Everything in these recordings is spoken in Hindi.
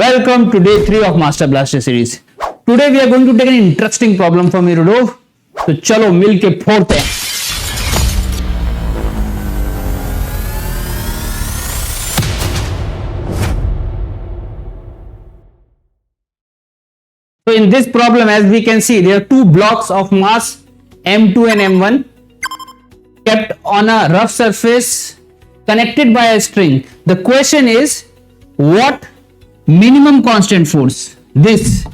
Welcome to day 3 of Master Blaster series. Today we are going to take an interesting problem from Irodov. तो चलो मिल के फोड़ते हैं. So in this problem, as we can see, there are two blocks of mass M2 and M1 kept on a rough surface connected by a string. The question is, what minimum constant force this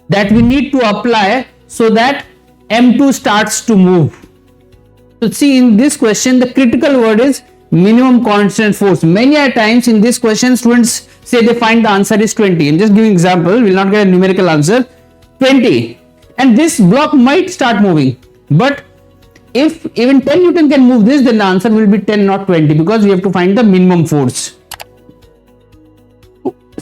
that we need to apply so that M2 starts to move? So see, in this question the critical word is minimum constant force. Many a times in this question students say they find the answer is 20. I'm just giving example, we will not get a numerical answer. 20, and this block might start moving, but if even 10 Newton can move this, then the answer will be 10, not 20, because we have to find the minimum force.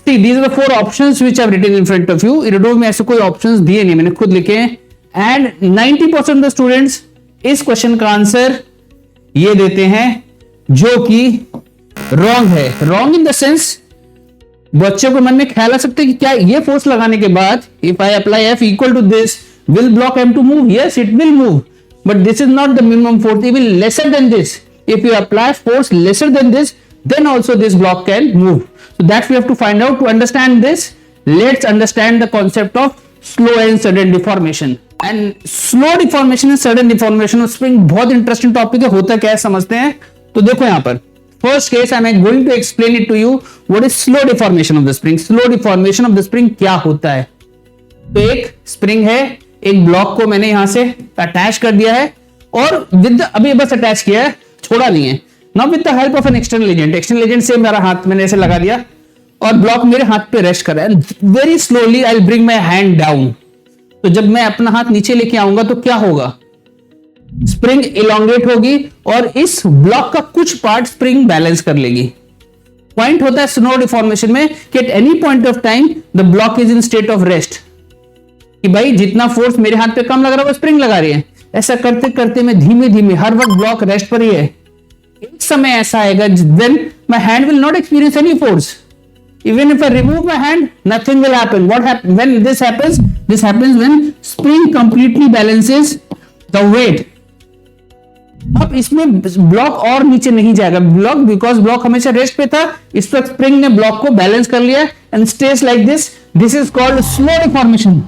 See, these are the four options which I have written in front of you. Irodov में ऐसे कोई options दिए नहीं, मैंने खुद लिखे हैं. And 90% of the students इस question का आंसर ये देते हैं जो कि wrong है. Wrong in the sense, बच्चों को मन में ख्याल आ सकता है कि क्या ये फोर्स लगाने के बाद if I apply F equal to this, will block M2 move? Yes, it will move. But this is not the minimum force. It will lesser than this. If you apply force lesser than this, then also this block can move. So that we have to find out. To understand this, let's understand the concept of slow and sudden deformation. And slow deformation and sudden deformation of spring बहुत interesting topic है. होता क्या है समझते हैं. तो देखो यहाँ पर first case I am going to explain it to you. What is slow deformation of the spring? Slow deformation of the spring क्या होता है? तो एक spring है, एक ब्लॉक को मैंने यहां से अटैच कर दिया है और विद अभी बस अटैच किया है, छोड़ा नहीं है. Now with the help of an external agent से मेरा हाथ मैंने ऐसे लगा दिया और ब्लॉक मेरे हाथ पे रेस्ट कर रहा है. Very slowly I will bring my hand down. तो जब मैं अपना हाथ नीचे लेके आऊंगा तो क्या होगा? स्प्रिंग इलोंगेट होगी और इस ब्लॉक का कुछ पार्ट स्प्रिंग बैलेंस कर लेगी. पॉइंट होता है स्लो डिफॉर्मेशन में कि at any point of time the block is in state of rest. कि भाई जितना फोर्स मेरे हाथ पे कम लग रहा है वो स्प्रिंग लगा रही है. ऐसा करते करते मैं धीमे धीमे हर वक्त ब्लॉक रेस्ट पर ही है. एक समय ऐसा आएगा when my hand will not experience any force. Even if I remove my hand, nothing will happen. What happens when this happens? This happens when spring completely balances the weight. अब इसमें ब्लॉक और नीचे नहीं जाएगा. ब्लॉक बिकॉज ब्लॉक हमेशा रेस्ट पे था, इस वक्त स्प्रिंग ने ब्लॉक को बैलेंस कर लिया and stage like this. This is called slow deformation.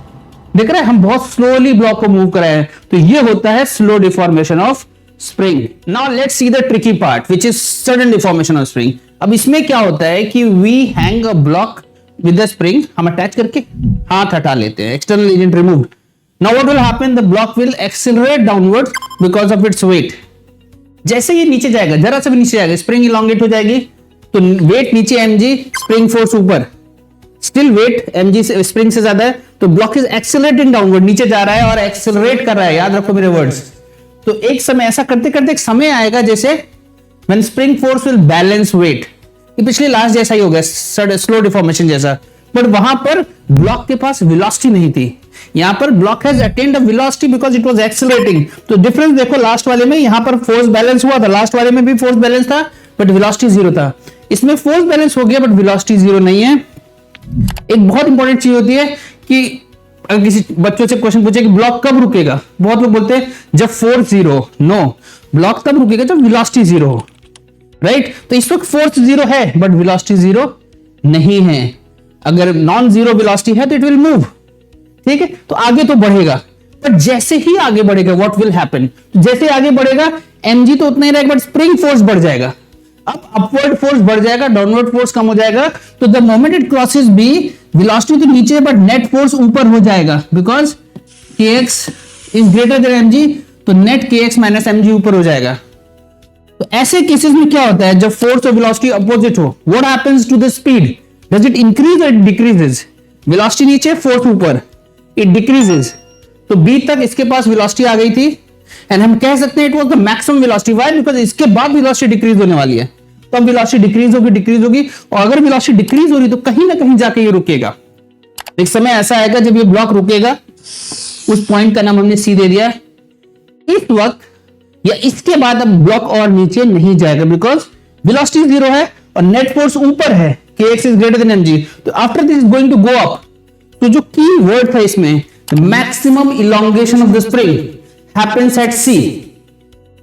देख रहे हैं हम बहुत स्लोली ब्लॉक को मूव कर रहे हैं, तो ये होता है slow deformation of spring. Now let's see the tricky part which is sudden deformation of spring. अब इसमें क्या होता है कि we hang a block with the spring. हम अटैच करके हाथ हटा लेते हैं, external agent removed. Now what will happen? The block will accelerate downward because of its weight. जैसे ये नीचे जाएगा, जरा सा भी नीचे जाएगा, स्प्रिंग इलोंगेट हो जाएगी. तो वेट नीचे mg, स्प्रिंग फोर्स ऊपर, स्टिल वेट mg से स्प्रिंग से ज्यादा है, तो ब्लॉक इज एक्सेलरेटिंग डाउनवर्ड, नीचे जा रहा है और एक्सेलरेट कर रहा है. याद रखो मेरे वर्ड्स. तो एक समय ऐसा करते करते एक समय आएगा जैसे when spring force will balance weight. ये पिछले लास्ट जैसा ही हो गया, स्लो डिफॉर्मेशन जैसा, बट वहां पर ब्लॉक के पास वेलोसिटी नहीं थी. यहां पर block has attend a velocity because it was accelerating. तो डिफरेंस देखो, लास्ट वाले में यहां पर फोर्स बैलेंस हुआ था, लास्ट वाले में भी फोर्स बैलेंस था बट वेलोसिटी जीरो था. इसमें फोर्स बैलेंस हो गया बट वेलोसिटी जीरो नहीं है. एक बहुत इंपॉर्टेंट चीज होती है कि अगर किसी बच्चों से क्वेश्चन पूछे कि ब्लॉक कब रुकेगा, बहुत लोग बोलते हैं जब फोर्स जीरो. नो, ब्लॉक तब रुकेगा जब वेलोसिटी जीरो हो. राइट? तो इस वक्त फोर्स जीरो है बट वेलोसिटी जीरो नहीं है. अगर नॉन जीरो वेलोसिटी है तो इट विल मूव. ठीक है, तो आगे तो बढ़ेगा, पर जैसे ही आगे बढ़ेगा व्हाट विल हैपन? जैसे आगे बढ़ेगा mg तो उतना ही रहेगा बट स्प्रिंग फोर्स बढ़ जाएगा. अब अपवर्ड फोर्स बढ़ जाएगा, डाउनवर्ड फोर्स कम हो जाएगा. तो the moment it crosses b, velocity तो नीचे बट नेट फोर्स ऊपर हो जाएगा because kx is greater than mg. तो नेट kx माइनस mg ऊपर हो जाएगा. तो ऐसे केसेस में क्या होता है जब फोर्स और वेलोसिटी अपोजिट हो? What happens to the speed? Does it increase और डिक्रीजेस? वेलोसिटी नीचे, फोर्स ऊपर, इट डिक्रीजेस. तो b तक इसके पास वेलोसिटी आ गई थी एंड हम कह सकते हैं it was the maximum velocity. Why? Because इसके बाद वेलोसिटी डिक्रीज होने वाली है. तो अब वेलोसिटी डिक्रीज होगी और अगर वेलोसिटी डिक्रीज हो रही तो कहीं ना कहीं जाके ये रुकेगा. एक समय ऐसा आएगा जब ये ब्लॉक रुकेगा. उस पॉइंट का नाम हमने सी दे दिया. इस वक्त या इसके बाद अब ब्लॉक और नीचे नहीं जाएगा बिकॉज वेलोसिटी जीरो है और नेट फोर्स ऊपर है. kx is greater than mg, तो after this is going to go up. तो जो की वर्ड था इसमें, maximum elongation of the spring happens at C.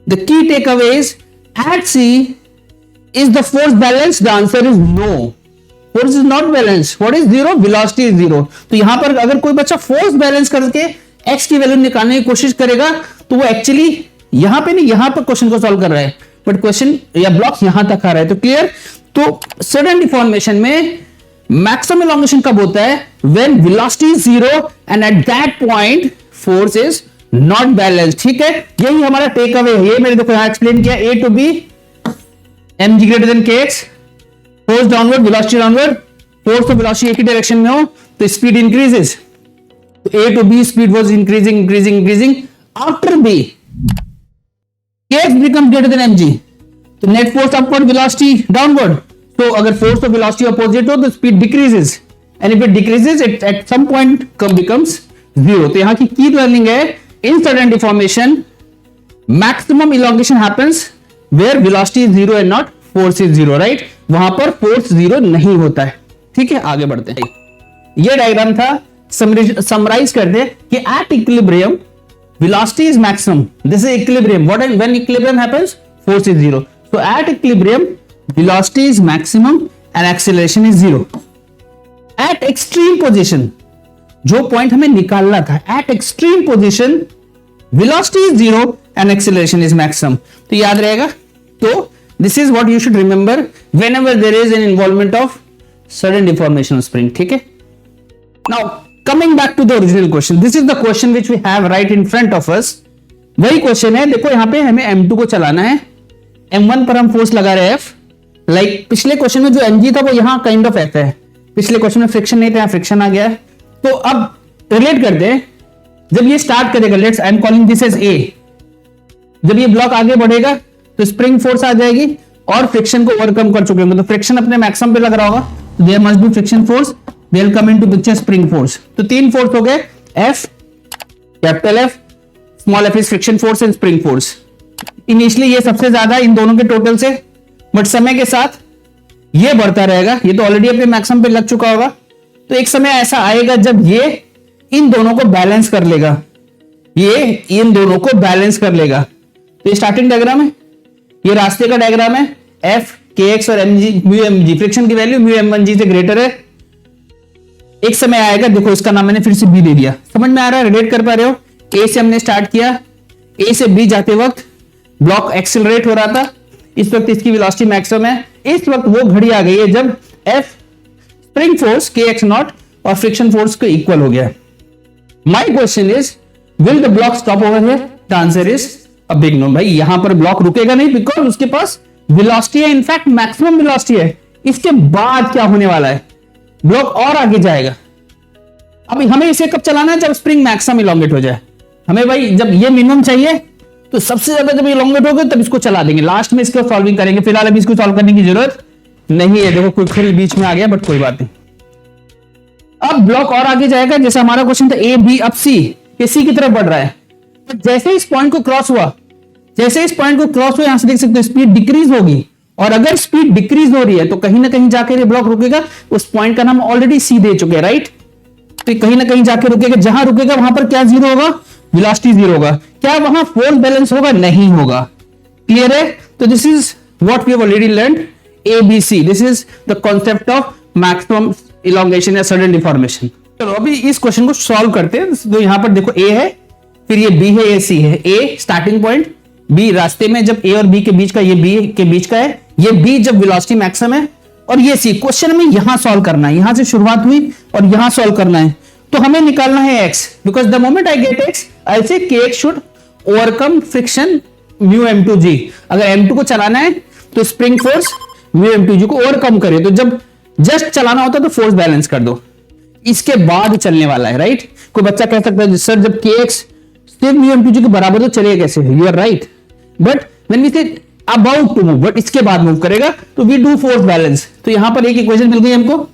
The key takeaway is at C is the force balanced? The answer is no. Force is not balanced. What is zero? Velocity is zero. तो यहां पर अगर कोई बच्चा फोर्स बैलेंस करके x की वैल्यू निकालने की कोशिश करेगा तो वो एक्चुअली यहां पे नहीं, यहां पर क्वेश्चन को सॉल्व कर रहा है, बट क्वेश्चन या ब्लॉक यहां तक आ रहा है. तो क्लियर. तो सडन डिफॉर्मेशन में मैक्सिमम इलॉन्गेशन कब होता है? When velocity is zero and at that point force is not balanced. ठीक है, यही हमारा टेक अवे है. ये मैंने देखो यहां एक्सप्लेन किया, A to B mg greater than kx, force downward, velocity downward. Force तो वेलोसिटी एक ही डायरेक्शन में हो तो speed increases. A to B speed was increasing. After B, kx becomes greater than mg. तो net force upward, velocity downward. So अगर force और velocity opposite हो तो speed decreases. And if it decreases, it at some point becomes zero. तो यहाँ की key learning है, in sudden deformation, maximum elongation happens where velocity is zero and not force is zero, right? वहां पर force zero नहीं होता है. ठीक है, आगे बढ़ते हैं. ये डायग्राम था, समराइज कर दे कि at equilibrium velocity is maximum. This is equilibrium. When equilibrium happens, force is zero. So at equilibrium, velocity is maximum and acceleration is zero. At extreme position, जो पॉइंट हमें निकालना था, at extreme position, velocity is zero and acceleration is maximum. तो याद रहेगा. तो this is what you should remember whenever there is an involvement of sudden deformation of spring. ठीक है. Now coming back to the original question, this is the question which we have right in front of us. वही क्वेश्चन है. देखो यहां पे हमें M2 को चलाना है, M1 पर हम फोर्स लगा रहे हैं F. लाइक पिछले क्वेश्चन में जो mg था वो यहां काइंड ऑफ F है. पिछले क्वेश्चन में फ्रिक्शन नहीं था, यहां फ्रिक्शन आ गया है. तो अब रिलेट करते हैं, जब ये स्टार्ट करेगा, let's I am calling this edge A, जब ये ब्लॉक आगे बढ़ेगा तो स्प्रिंग फोर्स आ जाएगी और फ्रिक्शन को ओवरकम कर चुके होंगे. तो फ्रिक्शन अपने मैक्सिमम पे लग रहा होगा, there must be friction force, they'll come into picture spring force. तो तीन फोर्स हो गए, F, capital F, small f is friction force and spring force. Initially ये सबसे ज्यादा इन दोनों के टोटल से, बट समय के साथ ये बढ़ता रहेगा. ये तो ऑलरेडी अपने मैक्सिमम पे लग चुका होगा. तो एक समय ऐसा आएगा जब ये इन दोनों को बैलेंस कर लेगा, ये इन दोनों को बैलेंस कर लेगा. तो ये स्टार्टिंग डायग्राम है, ये रास्ते का डायग्राम है. F, kx और म्यू mg, फ्रिक्शन की वैल्यू म्यू m1g से ग्रेटर है. एक समय आएगा, देखो इसका नाम मैंने फिर से B दे दिया. समझ में आ रहा है, रिलेट कर पा रहे हो. A से हमने स्टार्ट किया, A से B जाते वक्त ब्लॉक एक्सेलरेट हो रहा था. इस वक्त इसकी वेलोसिटी मैक्सिमम है. इस वक्त वो घड़ी आ गई है जब F spring force kx not और फ्रिक्शन फोर्स को इक्वल हो गया. My question is, will the block stop over here? The answer is a big no. भाई यहां पर ब्लॉक रुकेगा नहीं, बिकॉज उसके पास वेलोसिटी है, इनफैक्ट मैक्सिमम वेलोसिटी है. इसके बाद क्या होने वाला है, ब्लॉक और आगे जाएगा. अब हमें इसे कब चलाना है? जब स्प्रिंग मैक्सिमम इलोंगेट हो जाए. हमें भाई जब ये मिनिमम चाहिए तो सबसे ज्यादा जब इलोंगेट होगा तब इसको चला देंगे. लास्ट में इसको सॉल्विंग करेंगे, फिलहाल अभी इसको सॉल्व करने की जरूरत नहीं है. देखो कोई फिर बीच में आ गया, बट कोई बात नहीं. अब ब्लॉक और आगे जाएगा. जैसा हमारा क्वेश्चन था A B, अब C, ये C की तरफ बढ़ रहा है. तो जैसे इस पॉइंट को क्रॉस हुआ, यहां से देख सकते हो स्पीड डिक्रीज होगी. और अगर स्पीड डिक्रीज हो रही है तो कहीं ना कहीं जाकर ये ब्लॉक रुकेगा. उस पॉइंट का नाम ऑलरेडी C दे चुके हैं, राइट. तो कहीं ना कहीं जाकर रुकेगा. जहां रुकेगा वहां पर क्या जीरो होगा? वेलोसिटी जीरो होगा. क्या वहां फोर्स बैलेंस होगा? नहीं होगा. क्लियर है. तो this is what we have already learned, ABC. This is the concept of maximum elongation या सडन डिफॉर्मेशन. चलो अभी इस क्वेश्चन को सॉल्व करते हैं. तो यहां पर देखो A है, फिर ये B है, ये C है. A स्टार्टिंग पॉइंट, B रास्ते में जब A और B के बीच का, ये B के बीच का है, ये B जब वेलोसिटी मैक्सिमम है, और ये C. क्वेश्चन में यहां सॉल्व करना है, यहां से शुरुआत हुई और यहां सॉल्व करना है. तो हमें निकालना है x, because the moment I get x, आई से kx should overcome friction mu m2g. अगर m2 को चलाना है तो स्प्रिंग फोर्स म्यू m2g को ओवरकम करे. तो जब जस्ट चलाना होता है तो फोर्स बैलेंस कर दो, इसके बाद चलने वाला है, राइट. कोई बच्चा कह सकता है सर जब kx सिर्फ म्यू m2g के बराबर तो चलेगा कैसे? You are right, but when we say about to move, but इसके बाद मूव करेगा, तो वी डू फोर्स बैलेंस. तो यहां पर एक इक्वेशन मिल गई हमको.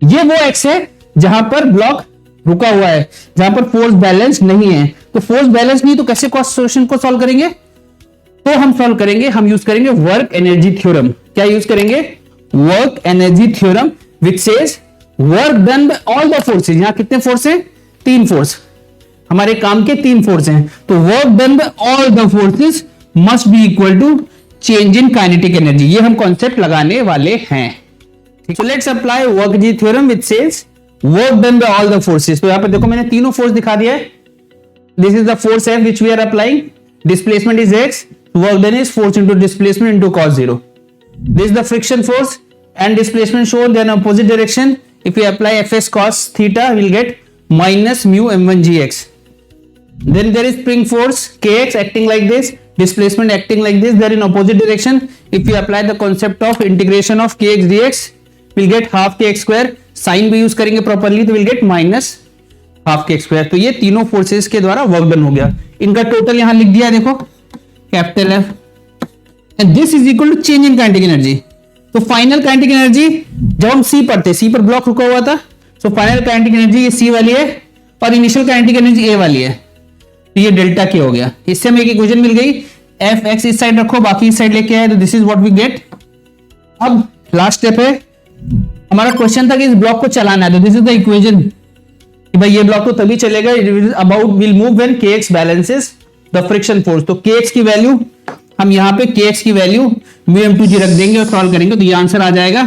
ये वो x है जहां पर ब्लॉक रुका हुआ है, जहां पर फोर्स बैलेंस नहीं है. तो फोर्स बैलेंस नहीं तो कैसे क्वेश्चन को सॉल्व करेंगे? तो हम सॉल्व करेंगे, हम यूज करेंगे वर्क एनर्जी थ्योरम. क्या यूज करेंगे? Work energy theorem which says work done by all the forces. यहां कितने फोर्स हैं? 3 फोर्स, हमारे काम के 3 फोर्स हैं। तो work done by all the forces must be equal to change in kinetic energy. ये हम कॉन्सेप्ट लगाने वाले हैं। So let's apply Work-G theorem which says work done by all the forces। तो यहां पर देखो मैंने तीनों फोर्स दिखा दिया है। This is the force F which we are applying. Displacement is x. Work done is force into displacement into cos 0. This is the friction force and displacement shown they are in opposite direction. If we apply Fs cos theta, we'll get minus mu m1 gx. Then there is spring force kx acting like this, displacement acting like this. They are in opposite direction. If we apply the concept of integration of kx dx, we'll get half kx square. Sign भी यूज करेंगे प्रॉपरली तो will get minus half K square. तो ये तीनों फोर्सेस के द्वारा वर्क डन हो गया। इनका टोटल यहां लिख दिया देखो capital F, and this is equal to change in kinetic energy. तो फाइनल काइनेटिक एनर्जी जब हम सी पढ़ते, सी पर ब्लॉक रुका हुआ था, तो फाइनल काइनेटिक एनर्जी ये सी वाली है और इनिशियल काइनेटिक एनर्जी ए वाली है। तो ये डेल्टा के हो गया। इससे हमें एक इक्वेशन मिल गई, एफ एक्स इस साइड रखो बाकी इस साइड लेके आए, तो this is what we get. अब लास्ट स्टेप है, हमारा क्वेश्चन था कि इस ब्लॉक को चलाना है, तो दिस इज द इक्वेशन कि भाई ये ब्लॉक तो तभी चलेगा about will move when kx balances the friction force. तो kx की वैल्यू हम यहां पे kx की वैल्यू μm2g रख देंगे और सॉल्व करेंगे तो ये आंसर आ जाएगा।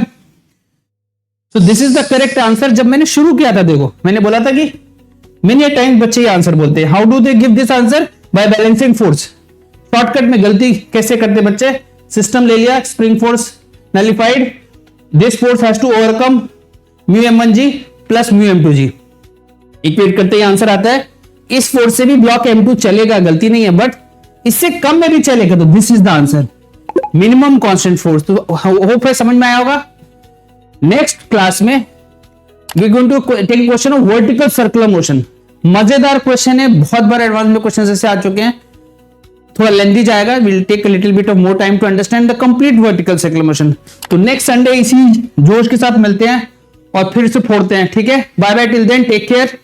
तो this is the correct answer. जब मैंने शुरू किया था देखो मैंने बोला था कि मेनी टाइम बच्चे ये आंसर बोलते हैं, how do they give this answer? By balancing force. Shortcut में गलती कैसे करते बच्चे? सिस्टम ले लिया, spring force nullified, this force has to overcome μm1g plus μm2g, equate करते ही आंसर आता है। इस फोर्स से भी ब्लॉक m2 चलेगा, गलती नहीं है, बट इससे कम में भी चलेगा, तो this is the answer, minimum constant force. तो होप है समझ में आया होगा। नेक्स्ट क्लास में we going to take question of vertical circular motion. मजेदार क्वेश्चन है, बहुत बार एडवांस में क्वेश्चन ऐसे आ चुके हैं, थोड़ा लेंथी जाएगा, will take a little bit of more time to understand the complete vertical circular motion. तो नेक्स्ट संडे इसी जोश के साथ मिलते हैं और फिर से फोड़ते हैं, ठीक है। Bye bye till then, take care.